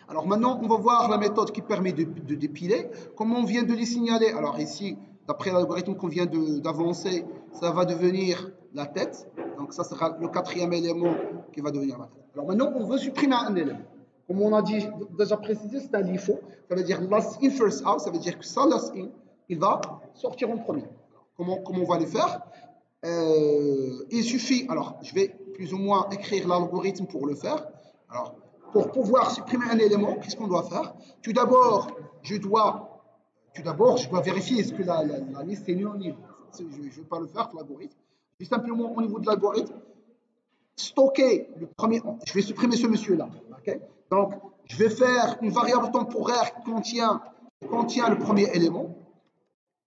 Alors maintenant, on va voir la méthode qui permet de dépiler. Comme on vient de les signaler, alors ici, d'après l'algorithme qu'on vient d'avancer, ça va devenir la tête. Donc ça sera le quatrième élément qui va devenir la tête. Alors maintenant, on veut supprimer un élément. Comme on a déjà précisé, c'est un LIFO. Ça veut dire last in, first out. Ça veut dire que ça, last in, il va sortir en premier. Comment on va le faire? Il suffit, alors je vais plus ou moins écrire l'algorithme pour le faire. Alors, pour pouvoir supprimer un élément, qu'est-ce qu'on doit faire? Tout d'abord, je dois vérifier est-ce que la liste est nulle ou nulle. Je ne vais pas le faire, l'algorithme. Je vais simplement, au niveau de l'algorithme, stocker le premier. Je vais supprimer ce monsieur-là. Okay? Donc, je vais faire une variable temporaire qui contient le premier élément.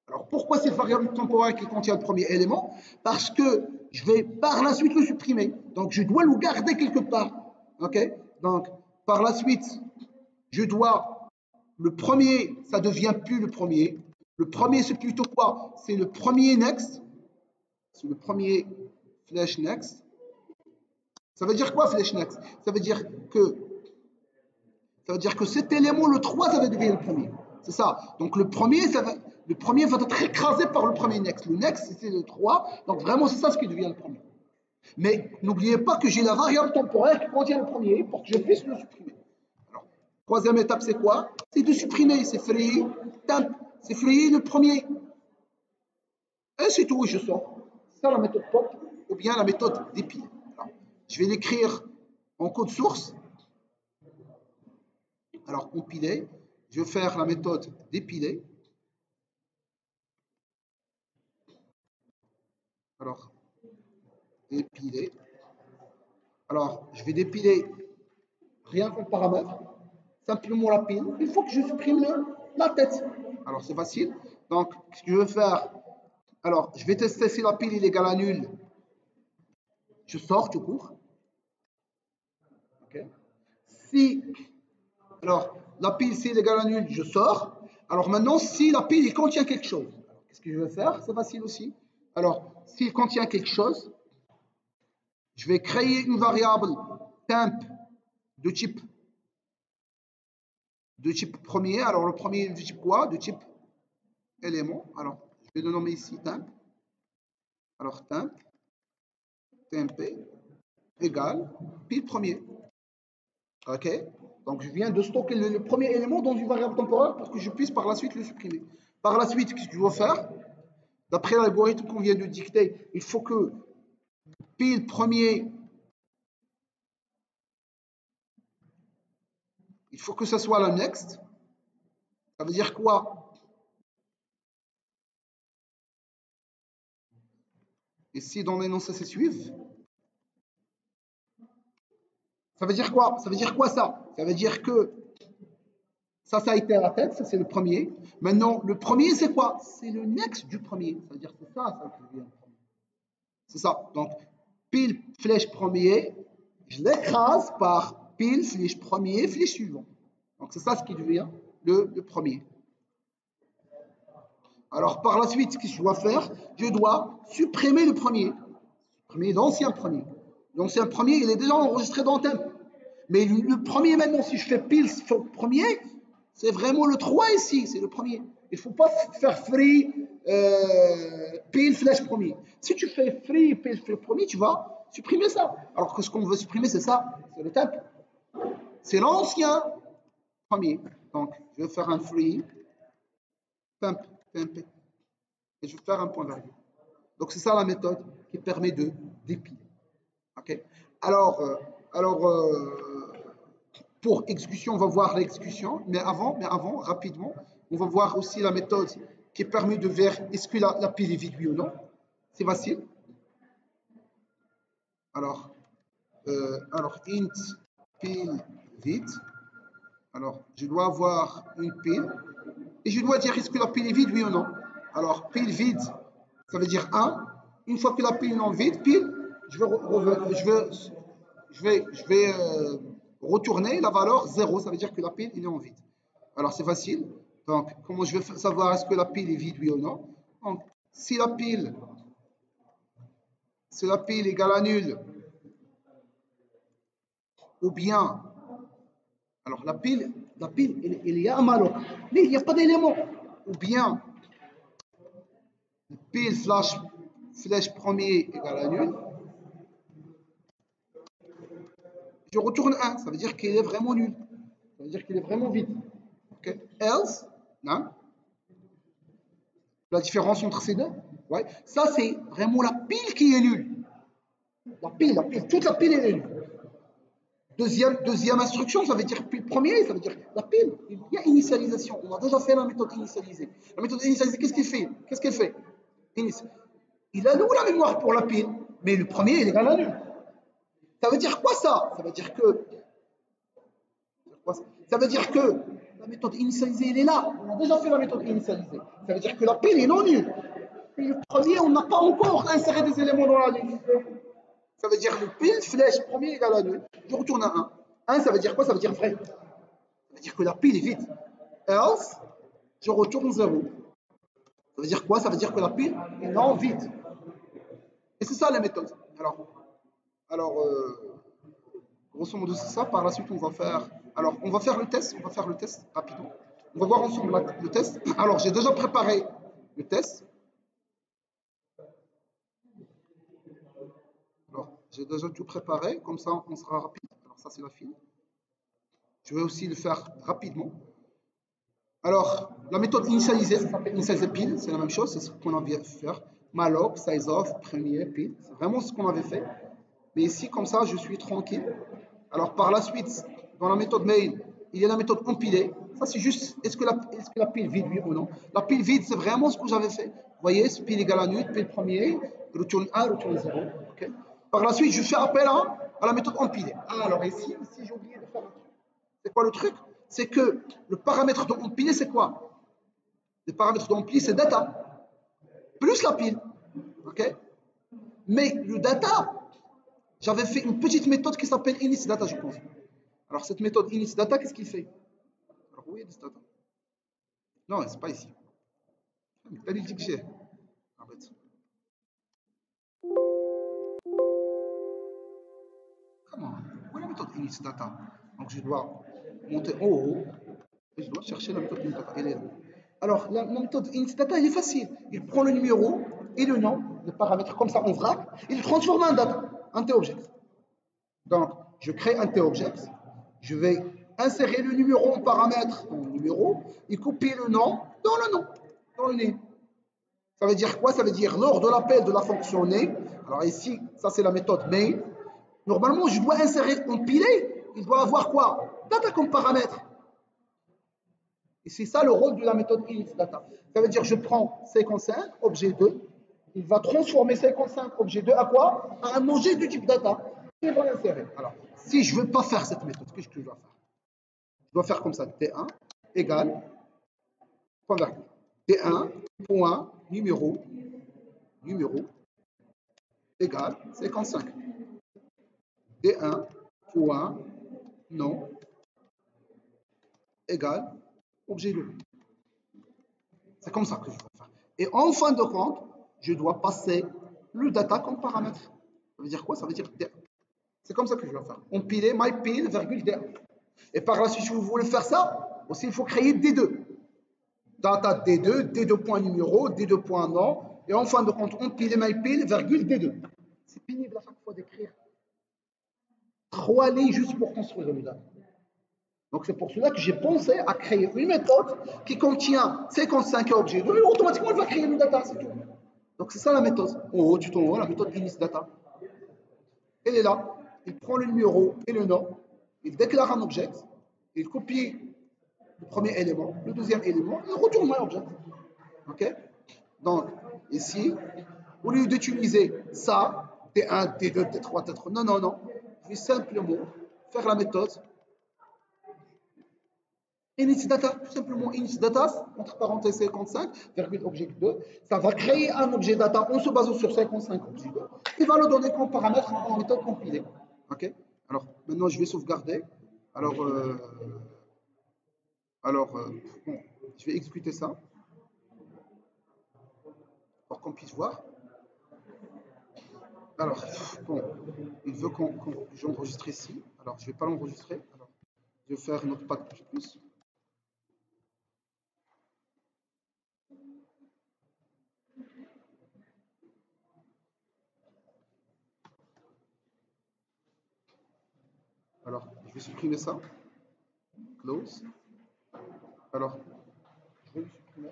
Alors, pourquoi cette variable temporaire qui contient le premier élément? Parce que je vais par la suite le supprimer. Donc, je dois le garder quelque part. OK? Donc, par la suite, je dois. Le premier, ça ne devient plus le premier. Le premier, c'est plutôt quoi? C'est le premier next. C'est le premier flash next. Ça veut dire quoi, flash next? Ça veut dire que cet élément, le 3, ça va devenir le premier. C'est ça. Donc, le premier va être écrasé par le premier next. Le next, c'est le 3. Donc, vraiment, c'est ça ce qui devient le premier. Mais n'oubliez pas que j'ai la variable temporaire qui contient le premier pour que je puisse le supprimer. Alors, troisième étape, c'est quoi? C'est de supprimer. C'est free temp. C'est free le premier. Et c'est tout, je sors. C'est ça la méthode pop ou bien la méthode dépile. Je vais l'écrire en code source. Alors, compiler. Je vais faire la méthode dépiler. Alors, dépiler. Alors, je vais dépiler rien qu'en paramètre, simplement la pile. Il faut que je supprime la tête. Alors, c'est facile. Donc, ce que je vais faire, alors, je vais tester si la pile est égale à nul. Je sors tout court. Okay. Si, alors, la pile, si elle est égale à nul, je sors. Alors, maintenant, si la pile, il contient quelque chose, qu'est-ce que je vais faire? C'est facile aussi. Alors, s'il contient quelque chose, je vais créer une variable temp de type premier. Alors, le premier de type quoi? De type élément. Alors, je vais le nommer ici temp. Alors, temp, tmp, égale pile premier. OK? Donc, je viens de stocker le premier élément dans une variable temporaire pour que je puisse par la suite le supprimer. Par la suite, qu'est-ce que je dois faire? D'après l'algorithme qu'on vient de dicter, il faut que pile premier, il faut que ce soit la next. Ça veut dire quoi? Ici, dans l'énoncé, c'est suivre. Ça veut dire quoi? Ça veut dire quoi ça? Ça veut dire que ça a été à la tête, ça c'est le premier. Maintenant, le premier, c'est quoi? C'est le next du premier. Ça veut dire que c'est ça qui devient le premier. C'est ça. Donc, pile, flèche premier, je l'écrase par pile, flèche premier, flèche suivant. Donc, c'est ça ce qui devient le premier. Alors, par la suite, ce que je dois faire, je dois supprimer le premier. L'ancien premier. L'ancien premier, il est déjà enregistré dans le temp. Mais le premier, maintenant, si je fais pile premier, c'est vraiment le 3 ici, c'est le premier. Il ne faut pas faire free pile flèche premier. Si tu fais free pile flèche premier, tu vas supprimer ça. Alors que ce qu'on veut supprimer, c'est ça, c'est le temp. C'est l'ancien premier. Donc, je vais faire un free temp, tmp. Et je vais faire un point virgule. Donc, c'est ça la méthode qui permet de dépiler. Okay. Alors, pour exécution, on va voir l'exécution, mais avant, rapidement, on va voir aussi la méthode qui permet de voir est-ce que la pile est vide, oui ou non. C'est facile. Alors, int pile vide. Alors, je dois avoir une pile et je dois dire est-ce que la pile est vide, oui ou non. Alors, pile vide, ça veut dire 1. Une fois que la pile est non vide, pile, je vais retourner la valeur 0, ça veut dire que la pile est en vide. Alors c'est facile. Donc, comment je vais savoir est-ce que la pile est vide, oui ou non? Donc, si la pile égale à nul, ou bien Alors la pile, il y a un malloc, mais il n'y a pas d'élément. Ou bien pile slash flèche premier égale à nul. Je retourne 1, ça veut dire qu'il est vraiment nul. Ça veut dire qu'il est vraiment vide. Okay. Else, non. La différence entre ces deux, ouais. Ça c'est vraiment la pile qui est nulle. La pile, toute la pile est nulle. Deuxième instruction, ça veut dire pile premier, ça veut dire la pile. Il y a initialisation. On a déjà fait la méthode initialisée. La méthode initialisée, qu'est-ce qu'elle fait? Il alloue la mémoire pour la pile, mais le premier, il est égal à nul. Ça veut dire quoi ça? Ça veut dire que la méthode initialisée, elle est là. On a déjà fait la méthode initialisée. Ça veut dire que la pile est non nulle. Et le premier, on n'a pas encore inséré des éléments dans la nulle. Ça veut dire le pile flèche premier égale à nul. Je retourne à 1. 1, ça veut dire quoi? Ça veut dire vrai. Ça veut dire que la pile est vide. Else, je retourne 0. Ça veut dire quoi? Ça veut dire que la pile est non vide. Et c'est ça la méthode. Alors grosso modo, c'est ça. Par la suite, on va faire. Alors, on va faire le test. On va faire le test rapidement. On va voir ensemble le test. Alors, j'ai déjà préparé le test. Alors, j'ai déjà tout préparé. Comme ça, on sera rapide. Alors, ça, c'est la file. Je vais aussi le faire rapidement. Alors, la méthode initialisée, ça s'appelle initialiser pile. C'est la même chose. C'est ce qu'on avait fait faire. Malloc, size of, premier, pile. C'est vraiment ce qu'on avait fait. Mais ici, comme ça, je suis tranquille. Alors, par la suite, dans la méthode mail, il y a la méthode empilée. Ça, c'est juste, est-ce que la pile vide, oui ou non? La pile vide, c'est vraiment ce que j'avais fait. Vous voyez, pile égale à nul, pile premier, retourne 1, retourne 0. Okay. Par la suite, je fais appel à la méthode empilée. Alors, ici j'ai oublié de faire un truc. C'est quoi le truc? C'est que le paramètre de empilé, c'est quoi? Le paramètre de empilé, c'est data, plus la pile. Okay. Mais le data, j'avais fait une petite méthode qui s'appelle initData, je pense. Alors, cette méthode initData, qu'est-ce qu'il fait? Alors, où est initData? Non, c'est pas ici. T'as dit que j'ai. Arrête. Comment? Où est la méthode initData? Donc, je dois monter en haut et je dois chercher la méthode initData. Elle est là. Alors, la méthode initData, elle est facile. Il prend le numéro et le nom, le paramètre comme ça en vrac, il le transforme en data, un T-object. Donc, je crée un T-object, je vais insérer le numéro en paramètre dans le numéro et copier le nom dans le nom, dans le name. Ça veut dire quoi? Ça veut dire lors de l'appel de la fonction name, alors ici, ça c'est la méthode main, normalement je dois insérer empilé, il doit avoir quoi? Data comme paramètre. Et c'est ça le rôle de la méthode initData. Ça veut dire je prends 55, objet 2, il va transformer 55, objet 2 à quoi? À un objet du type data. Il va l'insérer. Alors, si je ne veux pas faire cette méthode, qu'est-ce que je dois faire? Je dois faire comme ça, T1 égale, point virgule, T1, point, numéro, égale 55. D1, point, nom, égale, objet 2. C'est comme ça que je dois faire. Et en fin de compte, je dois passer le data comme paramètre. Ça veut dire quoi? Ça veut dire D1. C'est comme ça que je dois faire. Empiler myPil, virgule D1. Et par la suite, si vous voulez faire ça, aussi il faut créer D2. Data D2, D2 point numéro, D2 point nom. Et en fin de compte, empiler myPil, virgule D2. C'est pénible à chaque fois d'écrire 3 lignes juste pour construire le data. Donc c'est pour cela que j'ai pensé à créer une méthode qui contient 55 objets. Et automatiquement, elle va créer une data, c'est tout. Donc c'est ça la méthode. En haut, tout en haut, la méthode initData. Elle est là. Il prend le numéro et le nom. Il déclare un objet. Il copie le premier élément, le deuxième élément, et il retourne un objet. OK? Donc ici, au lieu d'utiliser ça, T1, T2, T3, T3, non. Je vais simplement faire la méthode initData, tout simplement initData, entre parenthèses 55, virgule objet 2, ça va créer un objet data en se basant sur 55 objets 2, et va le donner comme paramètre en méthode compilée. Ok. Alors maintenant je vais sauvegarder. Alors, bon, je vais exécuter ça pour qu'on puisse voir. Alors, bon, il veut qu'on j'enregistre ici. Alors je ne vais pas l'enregistrer. Je vais faire Notepad++. Alors, je vais supprimer ça. Close. Alors, je vais le supprimer.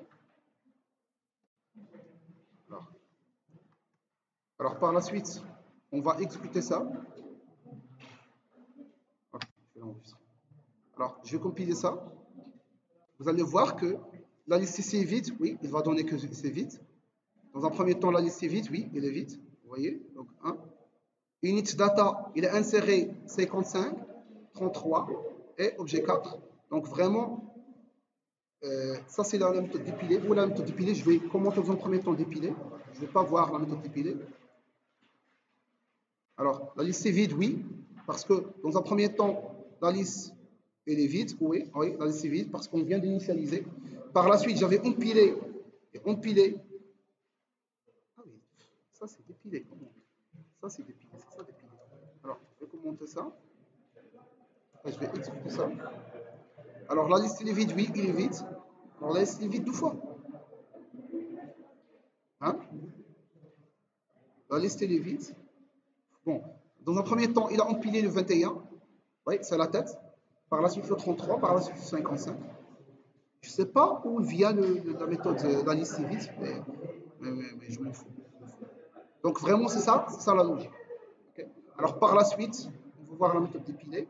Alors, par la suite, on va exécuter ça. Alors, je vais compiler ça. Vous allez voir que la liste ici est vide. Oui, il va donner que c'est vide. Dans un premier temps, la liste est vide. Oui, il est vide. Vous voyez? Donc, 1. Init data, il est inséré 55, 33 et objet 4. Donc, vraiment, ça, c'est la méthode dépilée. Pour la méthode dépilée, je vais commenter dans un premier temps dépiler. Je ne vais pas voir la méthode dépilée. Alors, la liste est vide, oui, parce que dans un premier temps, la liste elle est vide, oui, la liste est vide, parce qu'on vient d'initialiser. Par la suite, j'avais empilé et empilé. Ah oui, ça c'est dépilé. Ça c'est dépilé, c'est ça dépilé. Alors, je vais commenter ça. Et je vais expliquer ça. Alors, la liste elle est vide, oui, il est vide. Alors, la liste elle est vide deux fois. Hein? La liste elle est vide. Bon, dans un premier temps, il a empilé le 21. Oui, c'est la tête. Par la suite, le 33. Par la suite, le 55. Je ne sais pas où vient la méthode de la liste vide, mais je m'en fous. Donc, vraiment, c'est ça la logique. Okay. Alors, par la suite, on va voir la méthode dépilée.